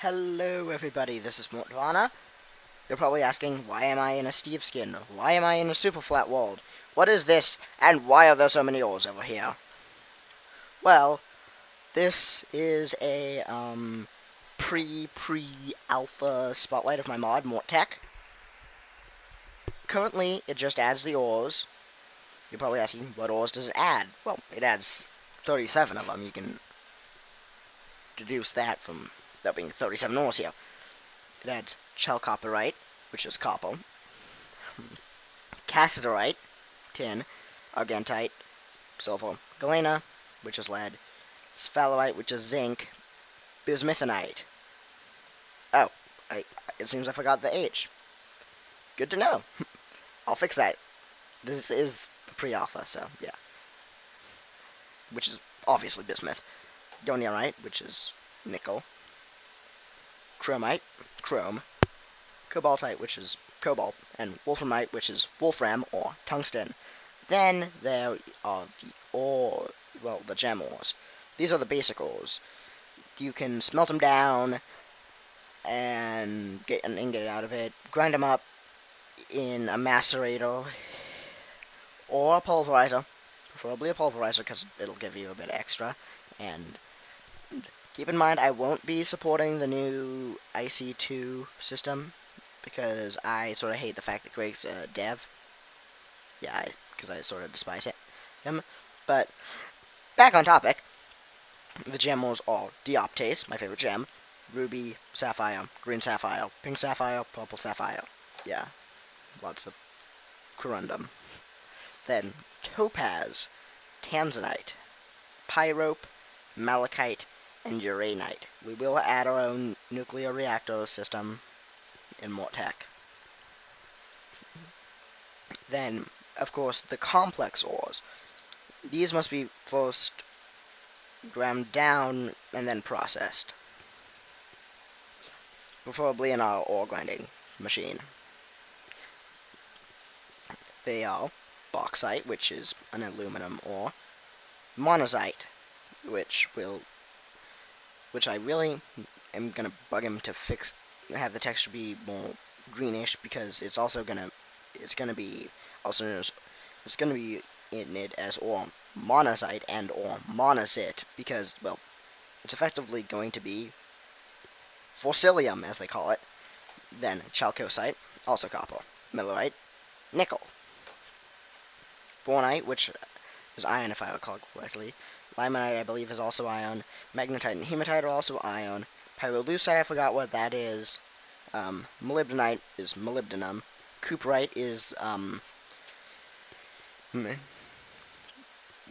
Hello everybody, this is MortTech. You're probably asking, why am I in a Steve skin? Why am I in a super flat world? What is this? And why are there so many ores over here? Well, this is a pre-alpha spotlight of my mod, MortTech. Currently, it just adds the ores. You're probably asking, what ores does it add? Well, it adds 37 of them. You can deduce that from there being 37 ores here. It adds chalcopyrite, which is copper, cassiterite, tin, argentite, silver, galena, which is lead, sphalerite, which is zinc, bismuthinite. Oh, it seems I forgot the H. Good to know. I'll fix that. This is pre-alpha, so yeah. Which is obviously bismuth. Donierite, which is nickel. Chromite, chrome. Cobaltite, which is cobalt. And wolframite, which is wolfram or tungsten. Then there are the ore, well, the gem ores. These are the basic ores. You can smelt them down and get an ingot out of it, grind them up in a macerator or a pulverizer, preferably a pulverizer because it'll give you a bit extra. And keep in mind, I won't be supporting the new IC2 system because I sort of hate the fact that Greg's a dev. Yeah, because I sort of despise him. But back on topic, the gem ores are dioptase, my favorite gem, ruby, sapphire, green sapphire, pink sapphire, purple sapphire. Yeah, lots of corundum. Then topaz, tanzanite, pyrope, malachite, and uranite. We will add our own nuclear reactor system in MortTech. Then, of course, the complex ores. These must be first ground down and then processed, preferably in our ore grinding machine. They are bauxite, which is an aluminum ore, monazite, which I really am gonna bug him to have the texture be more greenish because it's gonna be in it as ore monazite and or monazite because, well, it's effectively going to be fossilium, as they call it. Then chalcosite, also copper, millerite, nickel, bornite, which is iron if I recall correctly, limonite I believe is also iron, magnetite and hematite are also iron, pyrolusite I forgot what that is, molybdenite is molybdenum, cuprite is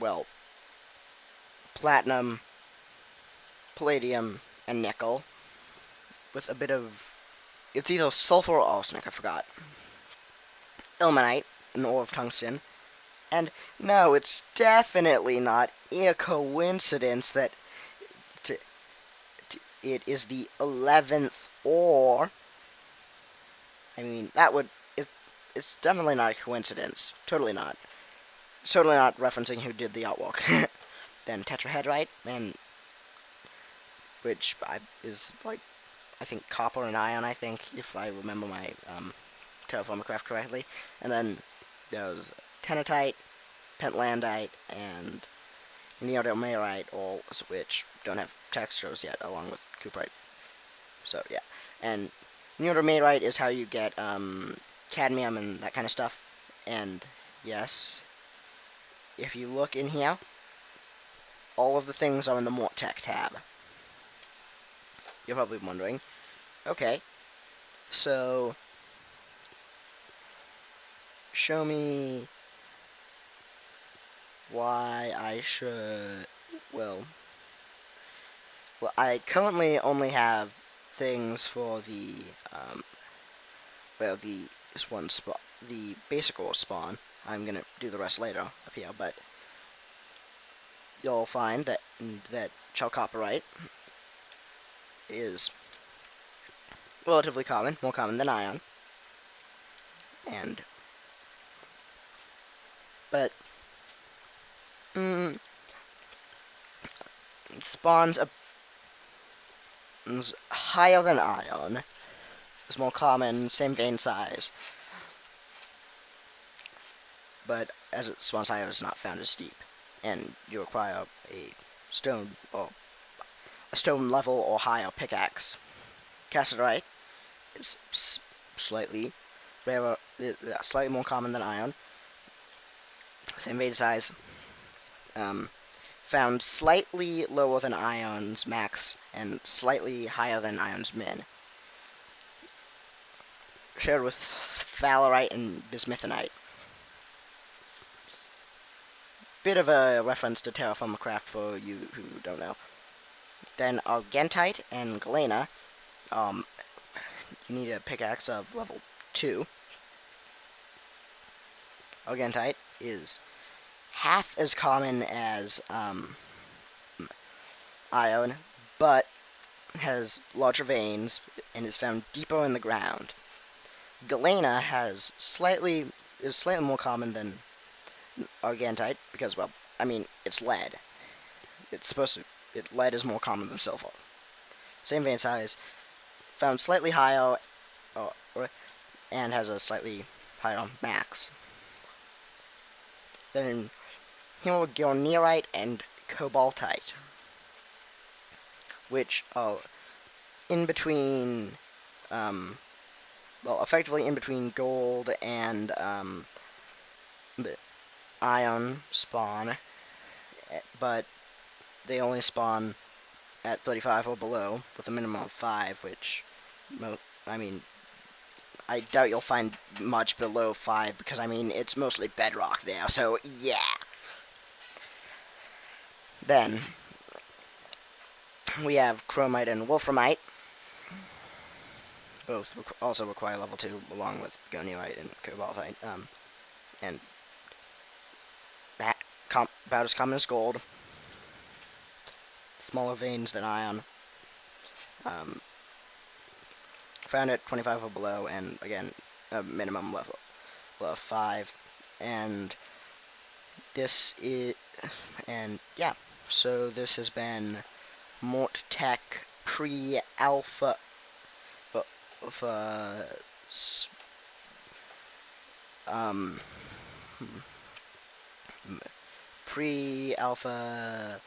well, platinum, palladium, and nickel, with a bit of, it's either sulfur or arsenic, I forgot. Ilmenite, an ore of tungsten, and no, it's definitely not a coincidence that it is the 11th ore. I mean, it's definitely not a coincidence. Totally not. Totally not referencing who did the artwork. Then tetrahedrite, which is like, I think copper and iron, I think, if I remember my terraformacraft correctly. And then there's tenatite, pentlandite, and neodomerite, all which don't have textures yet, along with cuprite. So yeah, and neodomerite is how you get cadmium and that kind of stuff. And yes, if you look in here, all of the things are in the MortTech tab. You're probably wondering, okay, so show me why I should, well, I currently only have things for the, the basic ore spawn. I'm gonna do the rest later up here, but you'll find that chalcopyrite is relatively common, more common than iron, but spawns is higher than iron. It's more common, same vein size. But as it spawns higher, it's not found as deep. And you require a stone level or higher pickaxe. Cassiterite is slightly rarer, slightly more common than iron. Same vein size. Found slightly lower than iron's max and slightly higher than iron's min. Shared with sphalerite and bismuthinite. Bit of a reference to Terraform Craft for you who don't know. Then argentite and galena. You need a pickaxe of level 2. Argentite is half as common as iron, but has larger veins and is found deeper in the ground. Galena is slightly more common than argentite because, well, I mean, it's lead. Lead is more common than silver. Same vein size, found slightly higher, and has a slightly higher max. Then hemogornierite and cobaltite, which are in between, effectively in between gold and iron spawn, but they only spawn at 35 or below with a minimum of 5, which, I mean, I doubt you'll find much below 5 because, I mean, it's mostly bedrock there, so yeah. Then we have chromite and wolframite. Both also require level 2 along with gonierite and cobaltite. And about as common as gold. Smaller veins than iron. Found at 25 or below, and again, a minimum level of 5. And this is, and yeah, so this has been MortTech pre-alpha, pre-alpha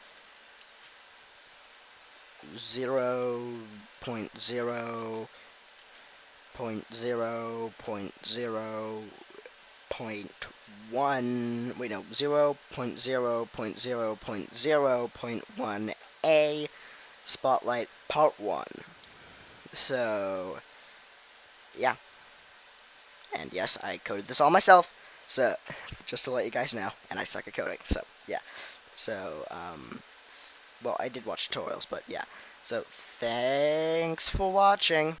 0.0.0.0.1, wait no, 0.0.0.0.1a Spotlight Part 1. So, yeah. And yes, I coded this all myself, so, just to let you guys know, and I suck at coding, so, yeah. So, well, I did watch tutorials, but yeah. So, thanks for watching.